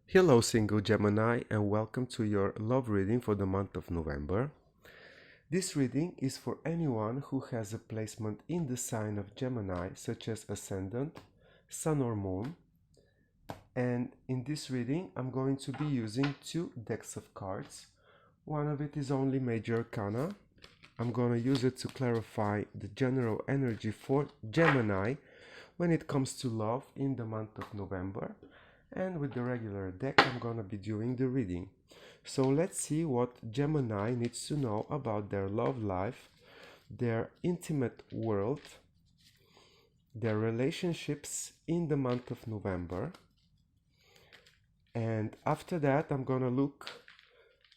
Hello, single Gemini, and welcome to your love reading for the month of November. This reading is for anyone who has a placement in the sign of Gemini, such as Ascendant, Sun, or Moon. And in this reading, I'm going to be using two decks of cards. One of it is only Major Arcana. I'm going to use it to clarify the general energy for Gemini when it comes to love in the month of November. And with the regular deck, I'm gonna be doing the reading. So let's see what Gemini needs to know about their love life, their intimate world, their relationships in the month of November. And after that, I'm gonna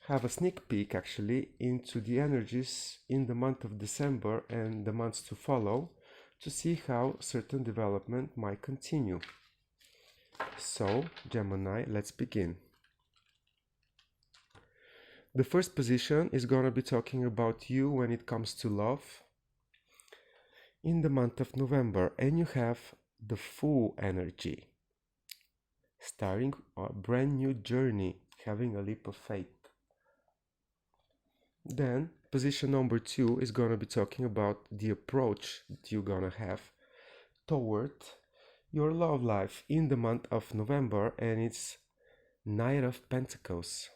have a sneak peek actually into the energies in the month of December and the months to follow to see how certain development might continue. So, Gemini, let's begin. The first position is going to be talking about you when it comes to love in the month of November, and you have the Fool energy, starting a brand new journey, having a leap of faith. Then, position number 2 is going to be talking about the approach that you're going to have toward your love life in the month of November, and it's Knight of Pentacles.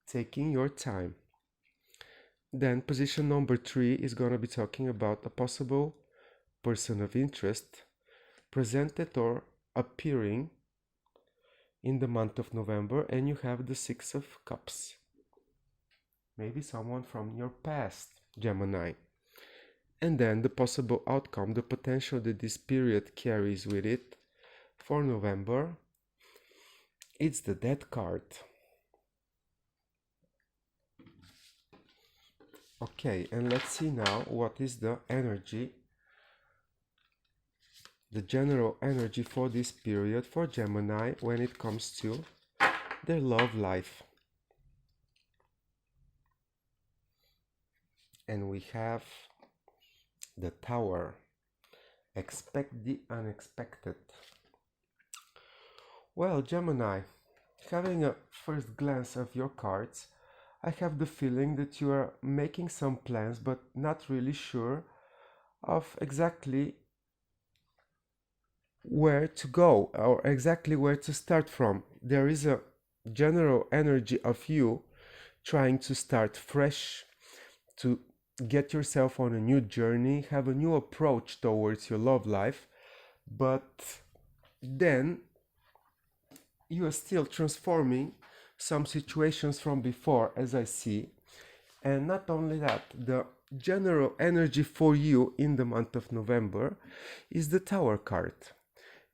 Taking your time. Then position number 3 is going to be talking about a possible person of interest presented or appearing in the month of November, and you have the Six of Cups. Maybe someone from your past, Gemini. And then the possible outcome, the potential that this period carries with it for November, it's the Death card. Okay, and let's see now what is the energy, the general energy for this period for Gemini when it comes to their love life. And we have the Tower. Expect the unexpected. Well, Gemini, having a first glance of your cards, I have the feeling that you are making some plans but not really sure of exactly where to go or exactly where to start from. There is a general energy of you trying to start fresh, to get yourself on a new journey, have a new approach towards your love life, but then you are still transforming some situations from before, as I see. And not only that, the general energy for you in the month of November is the Tower card.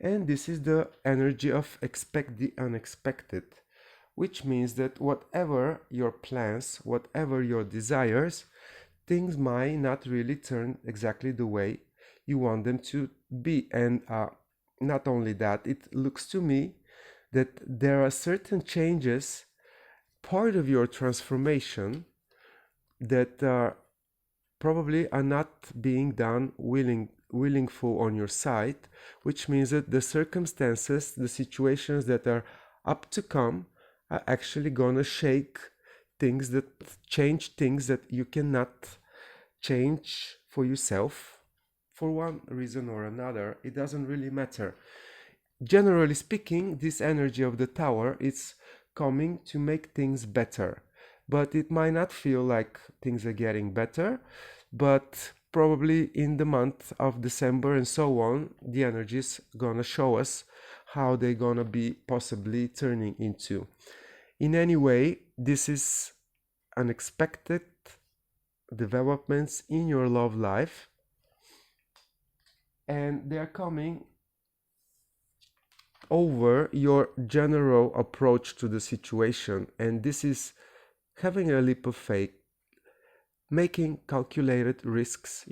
And this is the energy of expect the unexpected, which means that whatever your plans, whatever your desires, things might not really turn exactly the way you want them to be. And not only that, it looks to me that there are certain changes, part of your transformation, that probably are not being done willingful on your side, which means that the circumstances, the situations that are up to come are actually gonna shake things, that change things that you cannot change for yourself for one reason or another. It doesn't really matter. Generally speaking, this energy of the Tower is coming to make things better, but it might not feel like things are getting better, but probably in the month of December and so on, the energy is gonna show us how they're gonna be possibly turning into. In any way, this is unexpected developments in your love life, and they are coming over your general approach to the situation. And this is having a leap of faith, making calculated risks,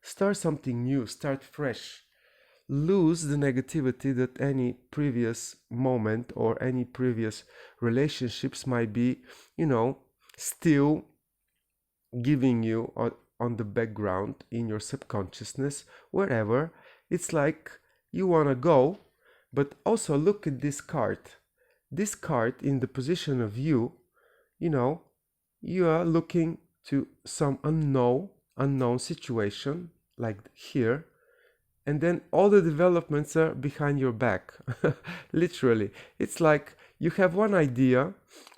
start something new, start fresh, lose the negativity that any previous moment or any previous relationships might be, still giving you on the background in your subconsciousness, wherever. It's like you want to go. But also look at this card. This card in the position of you, you know, you are looking to some unknown situation, like here, and then all the developments are behind your back. Literally, it's like you have one idea,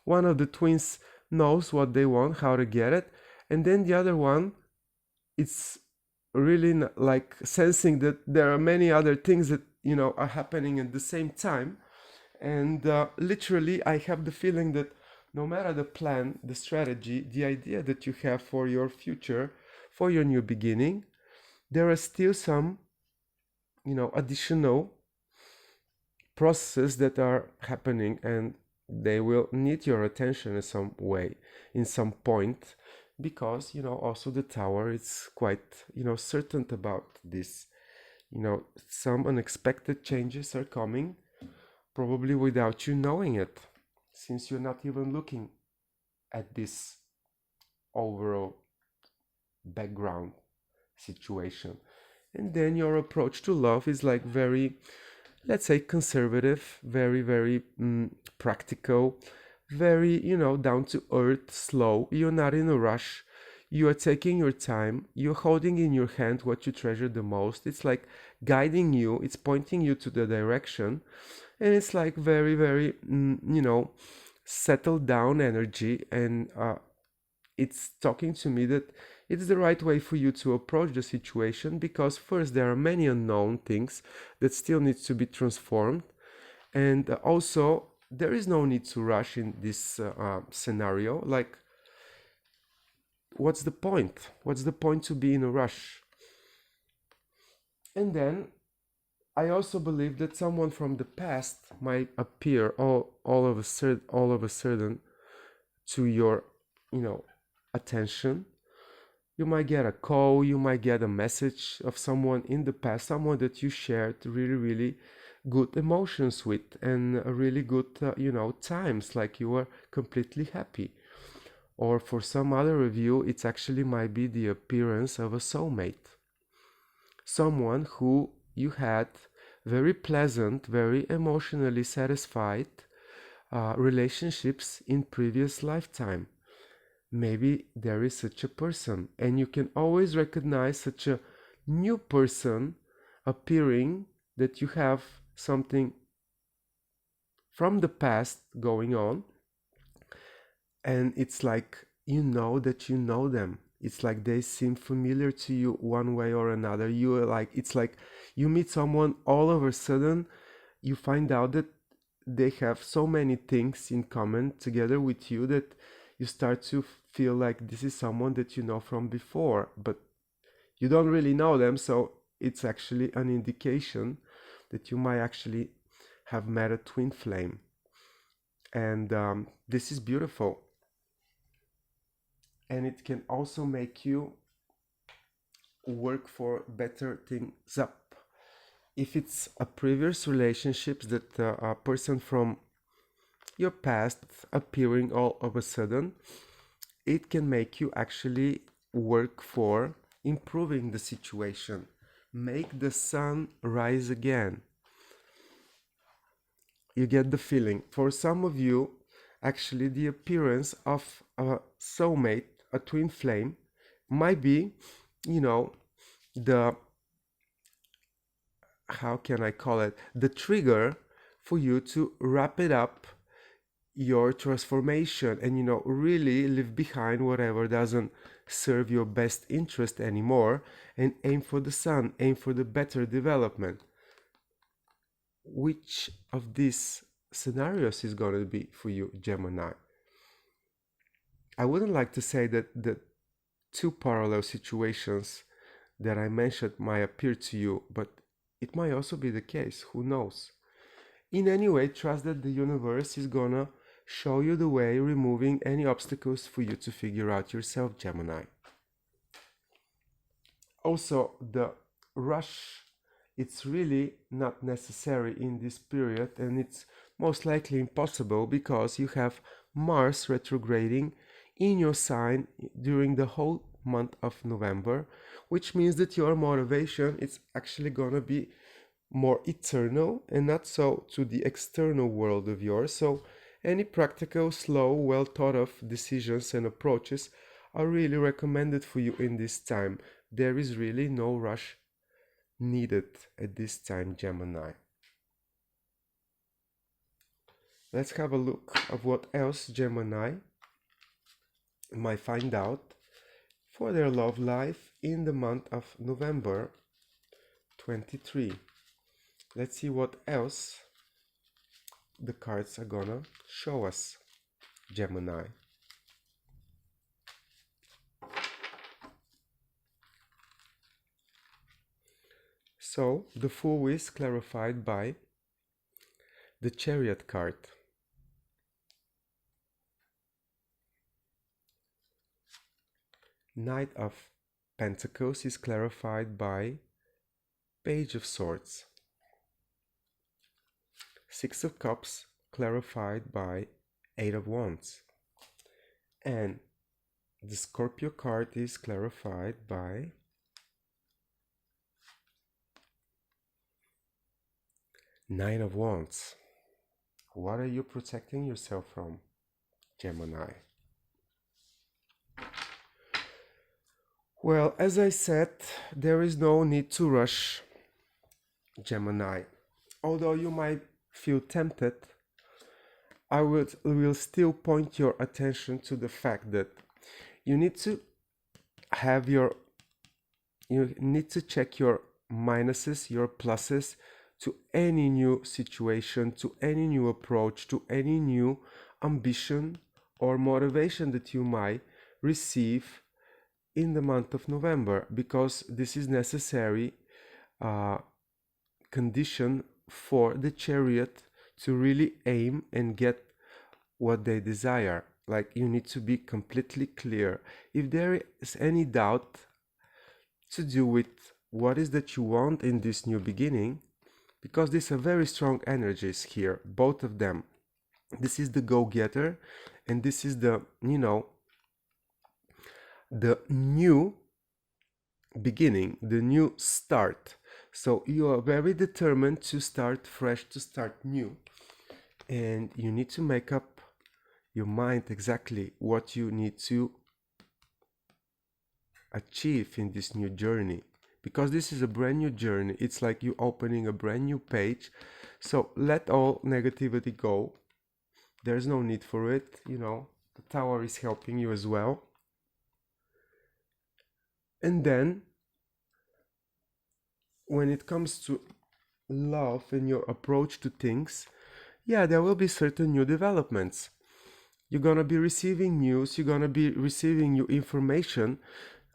one of the twins knows what they want, how to get it, and then the other one, it's really like sensing that there are many other things that are happening at the same time. And literally, I have the feeling that no matter the plan, the strategy, the idea that you have for your future, for your new beginning, there are still some additional processes that are happening, and they will need your attention in some way, in some point, because also the tower is quite certain about this. Some unexpected changes are coming, probably without you knowing it, since you're not even looking at this overall background situation. And then your approach to love is like very, let's say, conservative, very, very practical, very, down to earth, slow. You're not in a rush. You are taking your time. You're holding in your hand what you treasure the most. It's like guiding you. It's pointing you to the direction. And it's like very, very, settled down energy. And it's talking to me that it's the right way for you to approach the situation, because first there are many unknown things that still need to be transformed, and also there is no need to rush in this scenario. Like, what's the point? What's the point to be in a rush? And then I also believe that someone from the past might appear all of a sudden to your attention. You might get a call, you might get a message of someone in the past, someone that you shared really, really good emotions with, and really good, times, like you were completely happy. Or for some other of you, it actually might be the appearance of a soulmate. Someone who you had very pleasant, very emotionally satisfied relationships in previous lifetime. Maybe there is such a person, and you can always recognize such a new person appearing, that you have something from the past going on, and it's like that you know them. It's like they seem familiar to you one way or another. You are like, it's like you meet someone, all of a sudden you find out that they have so many things in common together with you, that you start to feel like this is someone that you know from before, but you don't really know them. So it's actually an indication that you might actually have met a twin flame. And this is beautiful. And it can also make you work for better things up. If it's a previous relationship that a person from your past appearing all of a sudden, it can make you actually work for improving the situation. Make the sun rise again. You get the feeling. For some of you, actually, the appearance of a soulmate, a twin flame, might be, the, how can I call it, the trigger for you to wrap it up your transformation, and really leave behind whatever doesn't serve your best interest anymore, and aim for the sun, aim for the better development. Which of these scenarios is going to be for you, Gemini? I wouldn't like to say that the two parallel situations that I mentioned might appear to you, but it might also be the case. Who knows? In any way, trust that the universe is gonna show you the way, removing any obstacles for you to figure out yourself, Gemini. Also, the rush, it's really not necessary in this period, and it's most likely impossible, because you have Mars retrograding in your sign during the whole month of November, which means that your motivation is actually gonna be more eternal and not so to the external world of yours. So any practical, slow, well thought of decisions and approaches are really recommended for you in this time. There is really no rush needed at this time, Gemini. Let's have a look of what else Gemini might find out for their love life in the month of November 23. Let's see what else the cards are gonna show us, Gemini. So the Fool is clarified by the Chariot card. Knight of Pentacles is clarified by Page of Swords. Six of Cups clarified by Eight of Wands. And the Scorpio card is clarified by Nine of Wands. What are you protecting yourself from, Gemini? Well, as I said, there is no need to rush, Gemini. Although you might feel tempted, I will still point your attention to the fact that you need to check your minuses, your pluses to any new situation, to any new approach, to any new ambition or motivation that you might receive in the month of November, because this is necessary condition for the Chariot to really aim and get what they desire. Like, you need to be completely clear. If there is any doubt to do with what is that you want in this new beginning, because these are very strong energies here, both of them. This is the go-getter, and this is the, the new beginning, the new start. So you are very determined to start fresh, to start new, and you need to make up your mind exactly what you need to achieve in this new journey, because this is a brand new journey. It's like you opening a brand new page. So let all negativity go. There's no need for it. The Tower is helping you as well. And then when it comes to love and your approach to things, yeah, there will be certain new developments. You're gonna be receiving news, you're gonna be receiving new information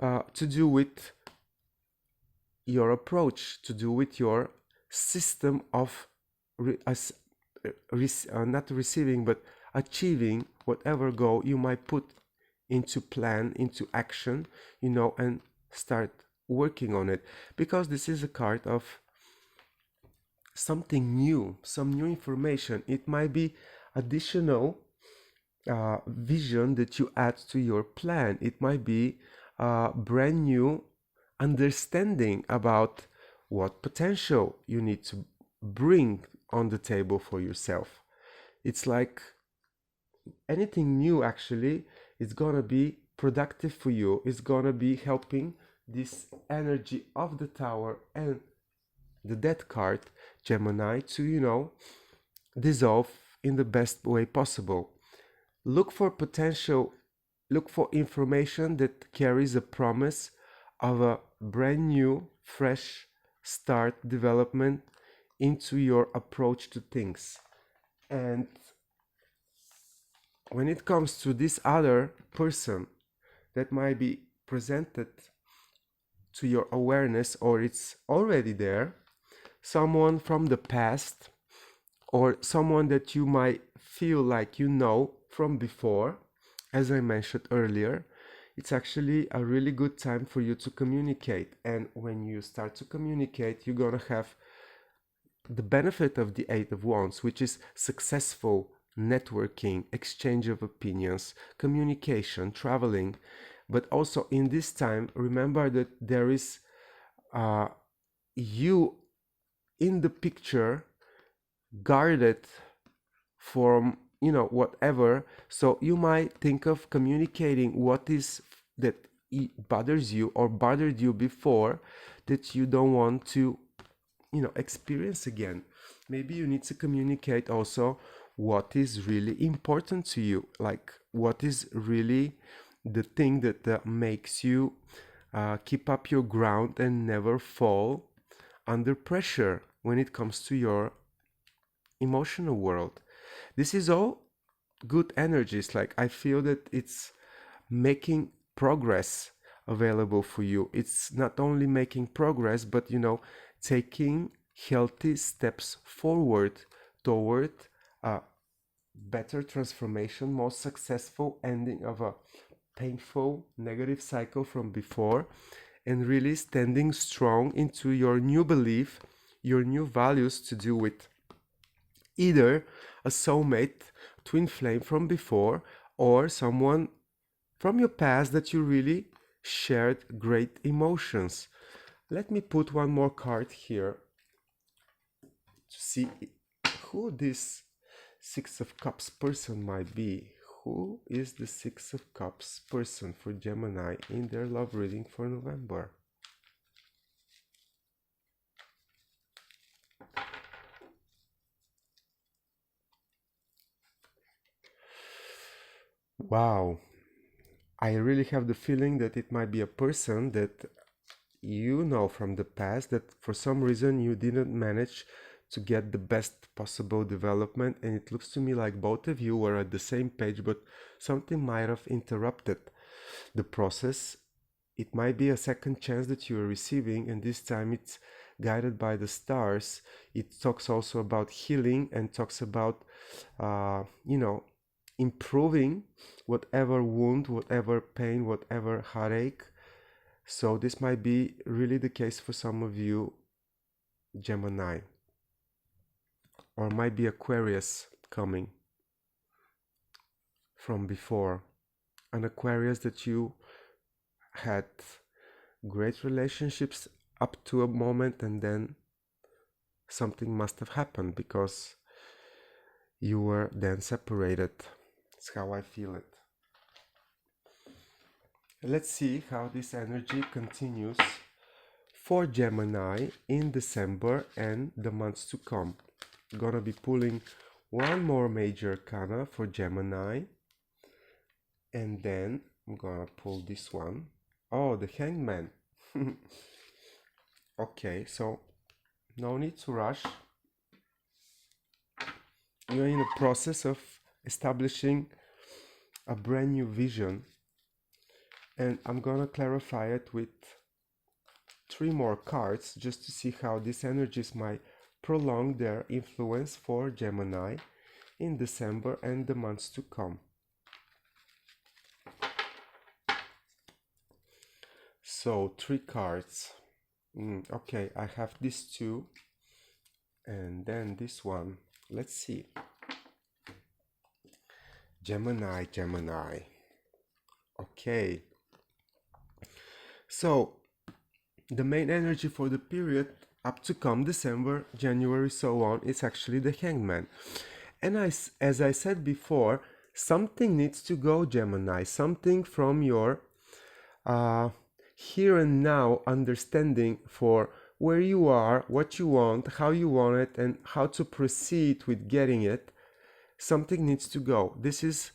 to do with your approach, to do with your system of not receiving but achieving whatever goal you might put into plan, into action, and start working on it, because this is a card of something new, some new information. It might be additional vision that you add to your plan. It might be brand new understanding about what potential you need to bring on the table for yourself. It's like anything new actually is gonna be productive for you. It's gonna be helping this energy of the Tower and the Death card, Gemini, to dissolve in the best way possible. Look for potential, look for information that carries a promise of a brand new, fresh start, development into your approach to things. And when it comes to this other person that might be presented to your awareness, or it's already there, someone from the past, or someone that you might feel like from before, as I mentioned earlier, it's actually a really good time for you to communicate. And when you start to communicate, you're gonna have the benefit of the Eight of Wands, which is successful networking, exchange of opinions, communication, traveling. But also in this time, remember that there is you in the picture, guarded from, whatever. So you might think of communicating what is that bothers you or bothered you before, that you don't want to, experience again. Maybe you need to communicate also what is really important to you, like what is really the thing that makes you keep up your ground and never fall under pressure when it comes to your emotional world. This is all good energies. Like, I feel that it's making progress available for you. It's not only making progress, but taking healthy steps forward toward a better transformation, more successful ending of a painful negative cycle from before, and really standing strong into your new belief, your new values, to do with either a soulmate, twin flame from before, or someone from your past that you really shared great emotions. Let me put one more card here to see who this Six of Cups person might be. Who is the Six of Cups person for Gemini in their love reading for November? Wow. I really have the feeling that it might be a person that you know from the past, that for some reason you didn't manage to get the best possible development, and it looks to me like both of you were at the same page, but something might have interrupted the process. It might be a second chance that you are receiving, and this time it's guided by the stars. It talks also about healing and talks about improving whatever wound, whatever pain, whatever heartache. So this might be really the case for some of you, Gemini, or might be Aquarius coming from before, an Aquarius that you had great relationships up to a moment, and then something must have happened because you were then separated. That's how I feel it. Let's see how this energy continues for Gemini in December and the months to come. I'm gonna be pulling one more major arcana for Gemini, and then I'm gonna pull this one. Oh, the Hangman. Okay, so no need to rush. You're in a process of establishing a brand new vision, and I'm gonna clarify it with 3 more cards just to see how these energies might prolong their influence for Gemini in December and the months to come. So 3 cards. Okay, I have these 2 and then this one. Let's see. Gemini. Okay. So the main energy for the period up to come December, January, so on, is actually the Hangman. And as I said before, something needs to go, Gemini. Something from your here and now understanding for where you are, what you want, how you want it, and how to proceed with getting it. Something needs to go. This is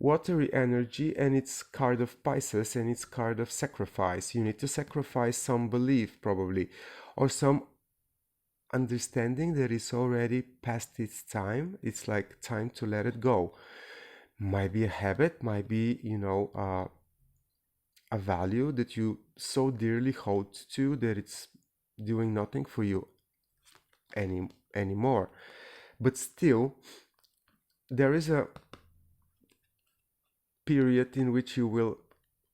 watery energy, and it's card of Pisces, and it's card of sacrifice. You need to sacrifice some belief, probably, or some understanding that is already past its time. It's like time to let it go. Might be a habit, might be, a value that you so dearly hold to that it's doing nothing for you anymore. But still, there is a period in which you will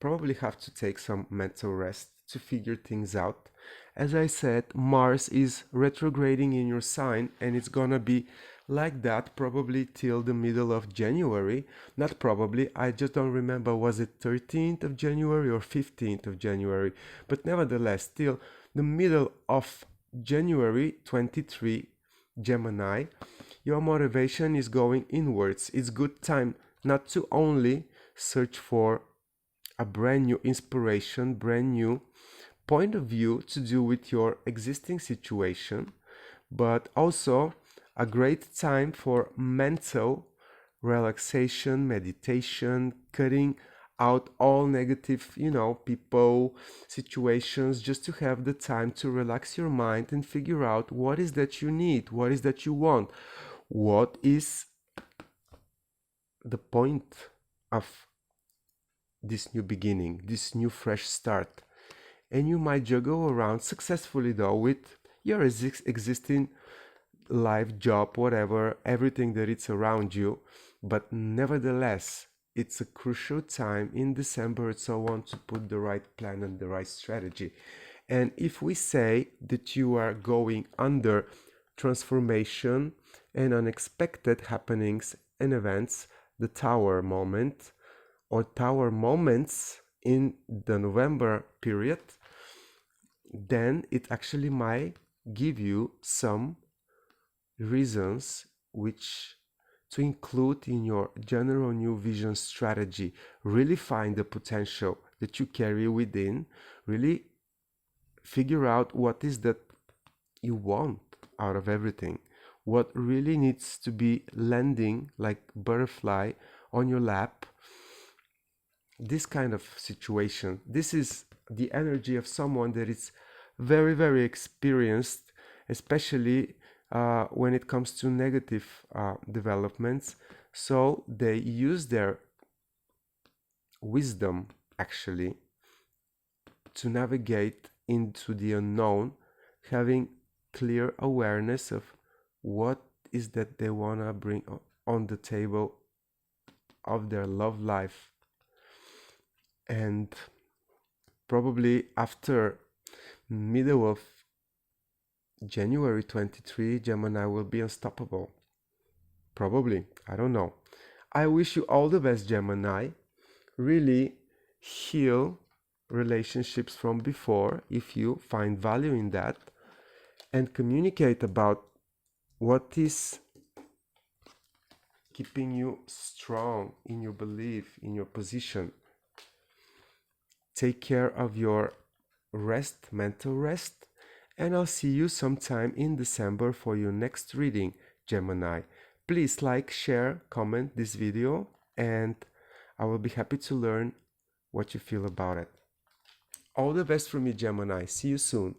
probably have to take some mental rest to figure things out. As I said, Mars is retrograding in your sign, and it's gonna be like that probably till the middle of January. Not probably, I just don't remember, was it 13th of January or 15th of January? But nevertheless, till the middle of January 23, Gemini, your motivation is going inwards. It's good time not to only search for a brand new inspiration, brand new point of view to do with your existing situation, but also a great time for mental relaxation, meditation, cutting out all negative, people, situations, just to have the time to relax your mind and figure out what is that you need, what is that you want, what is the point of this new beginning, this new fresh start. And you might juggle around successfully though with your existing life, job, whatever, everything that it's around you. But nevertheless, it's a crucial time in December and so on to put the right plan and the right strategy. And if we say that you are going under transformation and unexpected happenings and events, the tower moment or tower moments in the November period, then it actually might give you some reasons which to include in your general new vision strategy. Really find the potential that you carry within, really figure out what is that you want out of everything, what really needs to be landing like butterfly on your lap. This kind of situation, this is the energy of someone that is very, very experienced, especially when it comes to negative developments. So they use their wisdom actually to navigate into the unknown, having clear awareness of what is that they want to bring on the table of their love life. And probably after middle of January 23, Gemini will be unstoppable. Probably, I don't know. I wish you all the best, Gemini. Really heal relationships from before if you find value in that, and communicate about what is keeping you strong in your belief, in your position. Take care of your rest, mental rest, and I'll see you sometime in December for your next reading, Gemini. Please like, share, comment this video, and I will be happy to learn what you feel about it. All the best from me, Gemini. See you soon.